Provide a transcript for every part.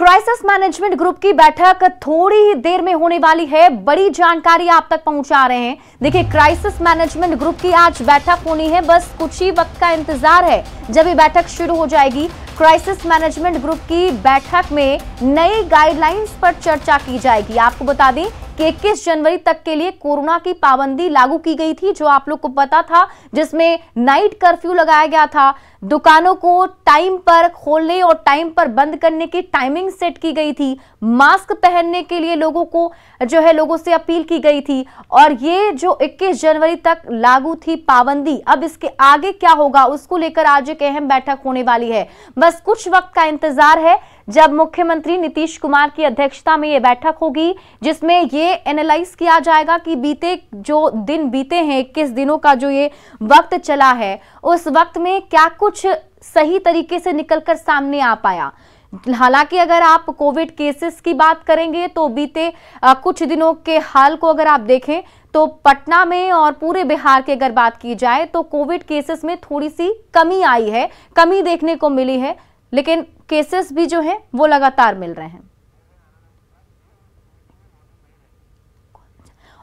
Crisis management group की बैठक थोड़ी ही देर में होने वाली है। बड़ी जानकारी आप तक पहुंचा रहे हैं। देखिए, क्राइसिस मैनेजमेंट ग्रुप की आज बैठक होनी है। बस कुछ ही वक्त का इंतजार है जब ये बैठक शुरू हो जाएगी। क्राइसिस मैनेजमेंट ग्रुप की बैठक में नई गाइडलाइंस पर चर्चा की जाएगी। आपको बता दें कि 21 जनवरी तक के लिए कोरोना की पाबंदी लागू की गई थी, जो आप लोग को पता था, जिसमें नाइट कर्फ्यू लगाया गया था। दुकानों को टाइम पर खोलने और टाइम पर बंद करने की टाइमिंग सेट की गई थी। मास्क पहनने के लिए लोगों से अपील की गई थी। और ये जो 21 जनवरी तक लागू थी पाबंदी, अब इसके आगे क्या होगा उसको लेकर आज एक अहम बैठक होने वाली है। बस कुछ वक्त का इंतजार है जब मुख्यमंत्री नीतीश कुमार की अध्यक्षता में ये बैठक होगी, जिसमें ये एनालाइज किया जाएगा कि जो दिन बीते हैं, 21 दिनों का जो ये वक्त चला है, उस वक्त में क्या कुछ सही तरीके से निकलकर सामने आ पाया। हालांकि अगर आप कोविड केसेस की बात करेंगे तो बीते कुछ दिनों के हाल को अगर आप देखें तो पटना में और पूरे बिहार की अगर बात की जाए तो कोविड केसेस में थोड़ी सी कमी आई है, कमी देखने को मिली है, लेकिन केसेस भी जो हैं वो लगातार मिल रहे हैं।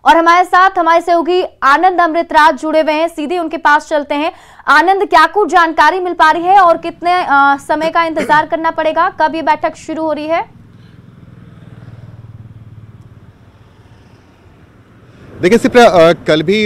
और हमारे साथ हमारे सहयोगी आनंद अमृतराज जुड़े हुए हैं, सीधे उनके पास चलते हैं। आनंद, क्या कुछ जानकारी मिल पा रही है और कितने समय का इंतजार करना पड़ेगा? कब ये बैठक शुरू हो रही है? देखिए सिर्फ कल भी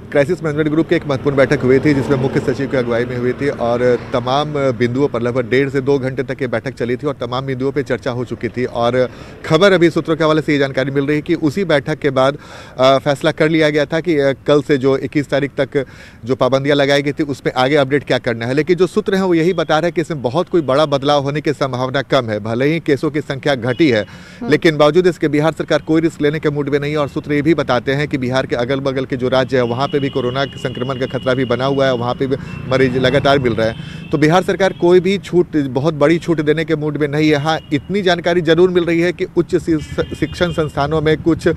क्राइसिस मैनेजमेंट ग्रुप की एक महत्वपूर्ण बैठक हुई थी, जिसमें मुख्य सचिव की अगुवाई में हुई थी और तमाम बिंदुओं पर लगभग 1.5 से 2 घंटे तक ये बैठक चली थी और तमाम बिंदुओं पे चर्चा हो चुकी थी। और खबर अभी सूत्रों के हवाले से ये जानकारी मिल रही है कि उसी बैठक के बाद फैसला कर लिया गया था कि कल से जो 21 तारीख तक जो पाबंदियां लगाई गई थी उसमें आगे अपडेट क्या करना है। लेकिन जो सूत्र हैं वो यही बता रहे हैं कि इसमें बहुत कोई बड़ा बदलाव होने की संभावना कम है। भले ही केसों की संख्या घटी है, लेकिन बावजूद इसके बिहार सरकार कोई रिस्क लेने के मूड में नहीं है। और सूत्र ये भी बताते हैं कि बिहार के अगल बगल के जो राज्य है वहाँ पर भी कोरोना संक्रमण का खतरा भी बना हुआ है, वहाँ पे भी मरीज लगातार मिल रहे हैं। तो बिहार सरकार कोई भी बहुत बड़ी छूट देने के मूड में नहीं है। हाँ, इतनी जानकारी जरूर मिल रही है कि उच्च शिक्षण संस्थानों में कुछ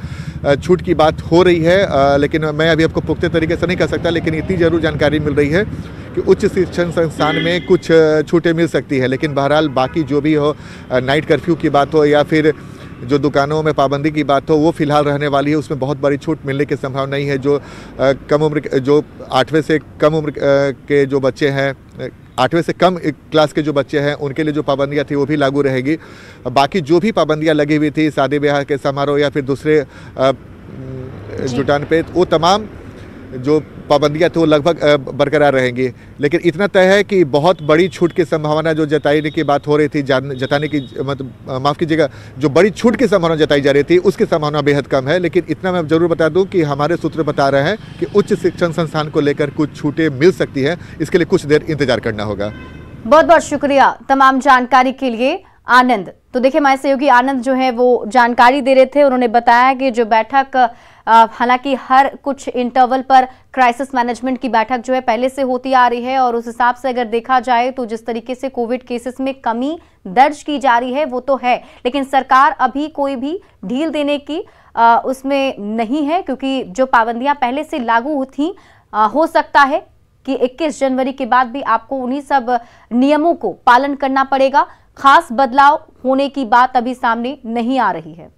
छूट की बात हो रही है, लेकिन मैं अभी आपको पुख्ते तरीके से नहीं कह सकता। लेकिन इतनी जरूर जानकारी मिल रही है कि उच्च शिक्षण संस्थान में कुछ छूटें मिल सकती है। लेकिन बहरहाल बाकी जो भी हो, नाइट कर्फ्यू की बात हो या फिर जो दुकानों में पाबंदी की बात हो, वो फिलहाल रहने वाली है। उसमें बहुत बड़ी छूट मिलने की संभावना नहीं है। जो कम उम्र, जो 8वें से कम उम्र के जो बच्चे हैं, 8वें से कम क्लास के जो बच्चे हैं, उनके लिए जो पाबंदियां थी वो भी लागू रहेगी। बाकी जो भी पाबंदियां लगी हुई थी शादी ब्याह के समारोह या फिर दूसरे जुटान पे, वो तमाम जो पाबंदियां थी वो लगभग बरकरार रहेंगी। लेकिन इतना तय है कि बहुत बड़ी छूट की संभावना जो जताने की बात हो रही थी, जताने की मतलब माफ़ कीजिएगा, जो बड़ी छूट की संभावना जताई जा रही थी उसकी संभावना बेहद कम है। लेकिन इतना मैं जरूर बता दूं कि हमारे सूत्र बता रहे हैं कि उच्च शिक्षण संस्थान को लेकर कुछ छूटें मिल सकती हैं। इसके लिए कुछ देर इंतजार करना होगा। बहुत बहुत शुक्रिया तमाम जानकारी के लिए आनंद। तो देखिए, हमारे सहयोगी आनंद जो है वो जानकारी दे रहे थे। उन्होंने बताया कि जो बैठक हालांकि हर कुछ इंटरवल पर क्राइसिस मैनेजमेंट की बैठक जो है पहले से होती आ रही है, और उस हिसाब से अगर देखा जाए तो जिस तरीके से कोविड केसेस में कमी दर्ज की जा रही है वो तो है, लेकिन सरकार अभी कोई भी ढील देने की उसमें नहीं है, क्योंकि जो पाबंदियां पहले से लागू थी, हो सकता है कि 21 जनवरी के बाद भी आपको उन्हीं सब नियमों को पालन करना पड़ेगा। खास बदलाव होने की बात अभी सामने नहीं आ रही है।